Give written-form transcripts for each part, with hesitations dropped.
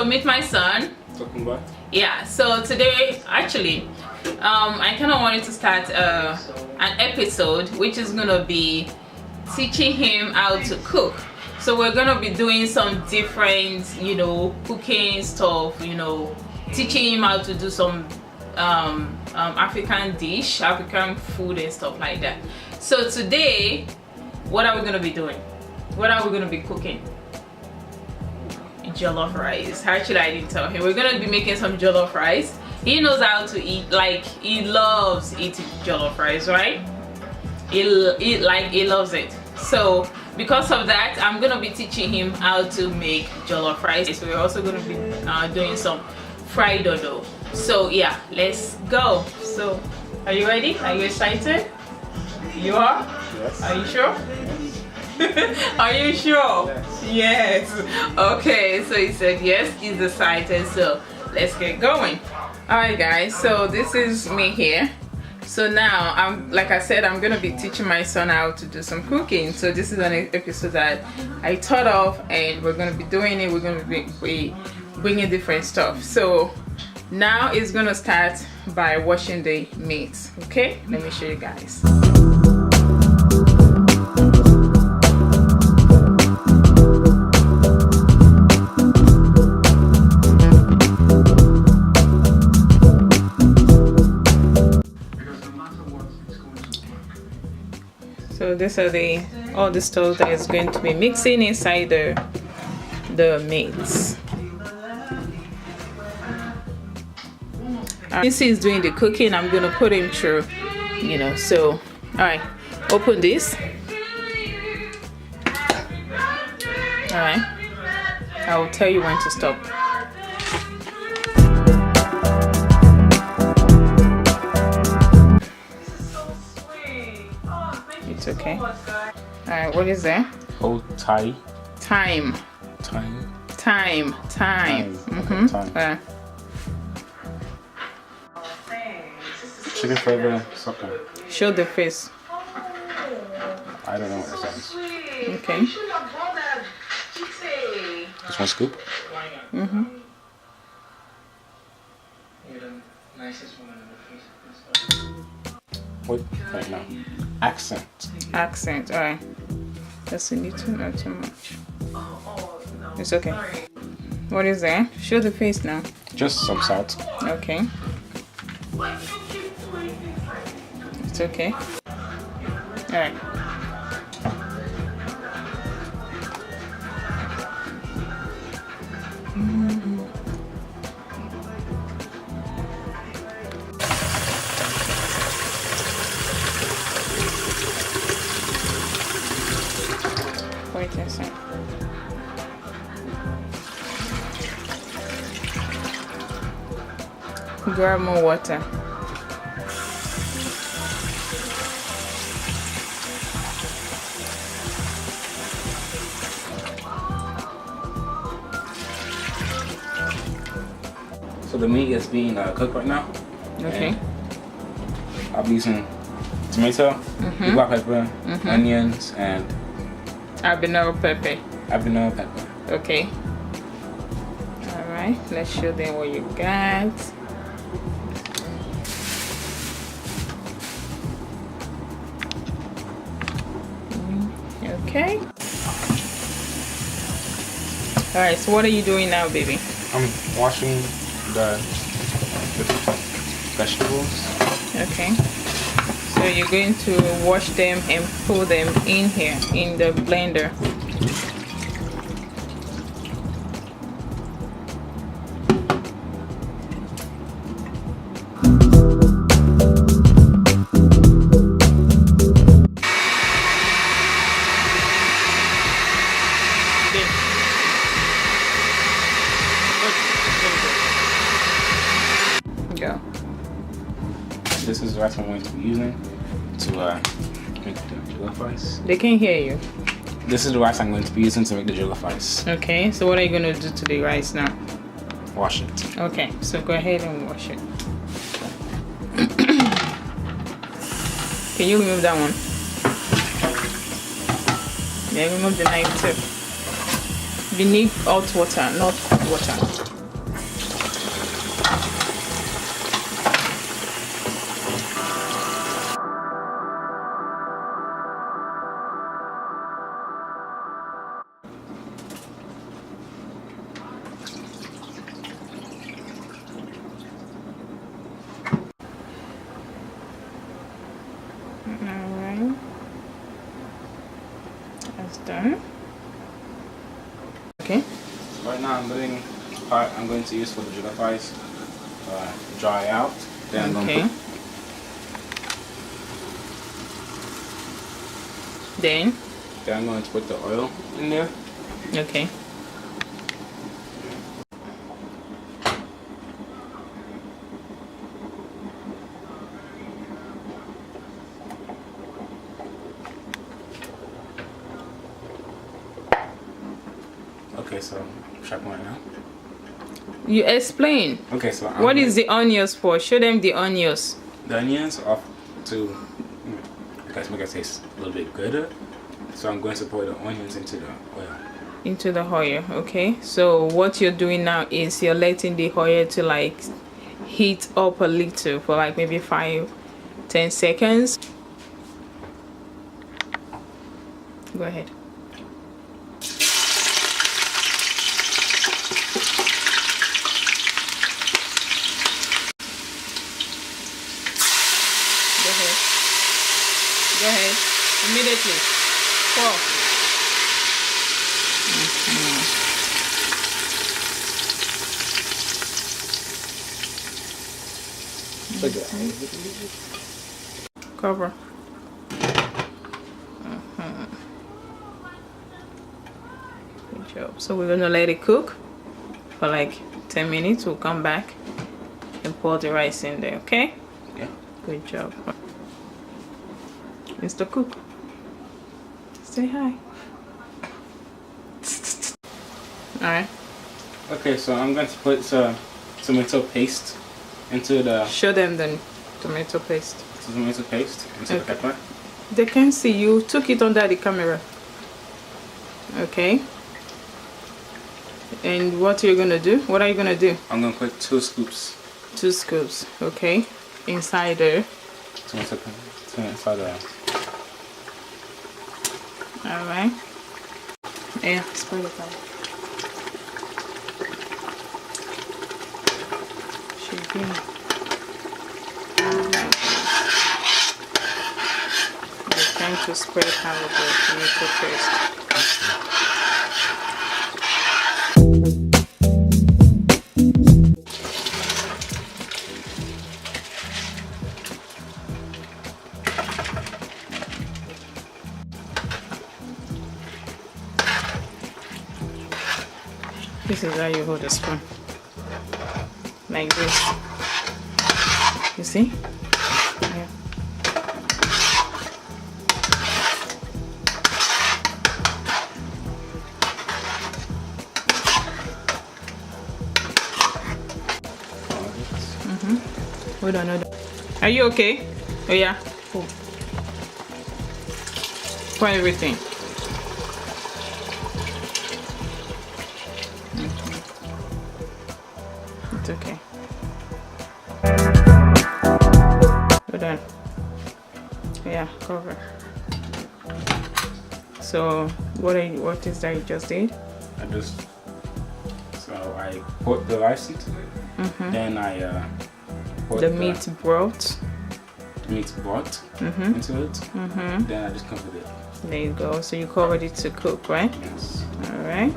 meet my son. Talking about? Yeah, so today actually I kind of wanted to start an episode which is gonna be teaching him how to cook. So we're gonna be doing some different, cooking stuff, teaching him how to do some African food and stuff like that. So today, what are we gonna be doing? What are we gonna be cooking? Jollof rice. Actually, I didn't tell him. We're gonna be making some jollof rice. He knows how to eat, like he loves eating jollof rice, right? He loves it. So because of that, I'm gonna be teaching him how to make jollof rice. So we're also gonna be doing some fried dodo. So yeah, let's go. So are you ready? Are you excited? You are? Yes. Are you sure? Are you sure? Yes. Yes. Okay, so he said yes, he's excited. So let's get going. Alright guys, so this is me here. So now like I said, I'm gonna be teaching my son how to do some cooking. So this is an episode that I thought of, and we're gonna be doing it. We're gonna be bringing different stuff. So now it's gonna start by washing the meat. Okay, let me show you guys. So these are all the stuff that is going to be mixing inside the meats. Since he's doing the cooking, I'm gonna put him through, so all right, open this. All right, I will tell you when to stop. It's okay. All right, what is that? Oh, Thai. Thyme. Time. Thyme. Okay, thyme. Chicken flavor sucker. Show the face. I don't know what it says. Okay. Just one scoop. Wait, right now. Accent. All right. That's a little, not too much. It's okay. What is that? Show the face now. Just some salt. Okay. It's okay. All right. Wait a second. Grab more water. So the meat is being cooked right now. Okay. I'll be using tomato, black pepper, onions, and Habanero pepper. Okay. All right. Let's show them what you got. Okay. All right. So what are you doing now, baby? I'm washing the vegetables. Okay. So you're going to wash them and put them in here in the blender. Go. This is the rice I'm going to be using to make the jollof rice. They can hear you. This is the rice I'm going to be using to make the jollof rice. Okay, so what are you going to do to the rice now? Wash it. Okay, so go ahead and wash it. Can you remove that one? Yeah, remove the knife too. You need hot water, not cold water. Alright. That's done. Okay. Right now I'm letting the part I'm going to use for the jollof rice dry out. Then I'm going to Then I'm going to put the oil in there. okay. Okay, so check one now. You explain. Okay, so what is the onions for? Show them the onions. The onions are to make it taste a little bit gooder. So I'm going to pour the onions into the oil. Into the oil, okay. So what you're doing now is you're letting the oil to like heat up a little for like maybe 5-10 seconds. Go ahead. Go ahead. Immediately. Pour. Cover. Good job. So we're gonna let it cook for like 10 minutes. We'll come back and pour the rice in there, okay? Yeah. Good job. Mr. Cook, say hi. Alright. Okay, so I'm going to put tomato paste into the... Show them the tomato paste. Tomato paste into the pepper. They can see you took it under the camera. Okay. And what are you gonna do? What are you gonna do? I'm gonna put 2 scoops. 2 scoops, okay. Inside there. Tomato inside there. Alright. Yeah, spread it out. Should be. You're trying to spread out the tomato paste. This is how you hold the spoon. Like this. You see? Yeah. Hold on, hold on. Are you okay? Oh yeah. For everything. It's okay. Hold on. Yeah, cover. So what is that you just did? I put the rice into it. Then I put the meat broth. Into it. Then I just covered it. There you go. So you covered it to cook, right? Yes. All right.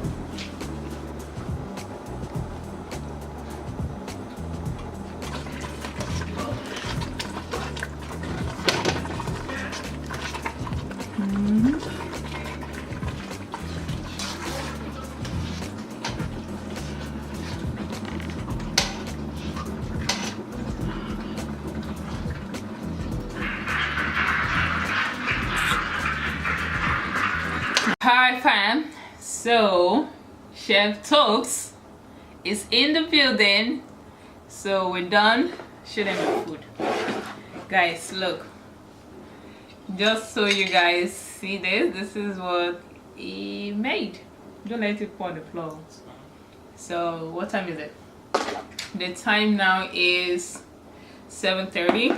Hi fam, so Chef Tokes is in the building, so we're done. Show them the food, guys. Look, just so you guys see this is what he made. Don't let it pour on the floor. So what time is it? The time now is 7:30.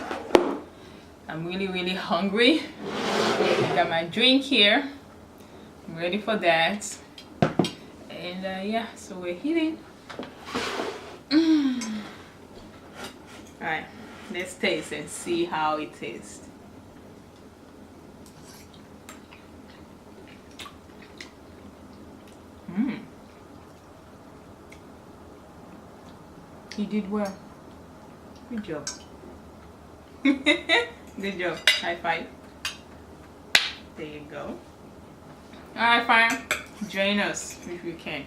I'm really hungry. I got my drink here. I'm ready for that. And yeah, so we're eating. Alright, let's taste and see how it tastes. You did well. Good job. Good job. High five. There you go. Alright, fine. Join us if you can.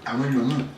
I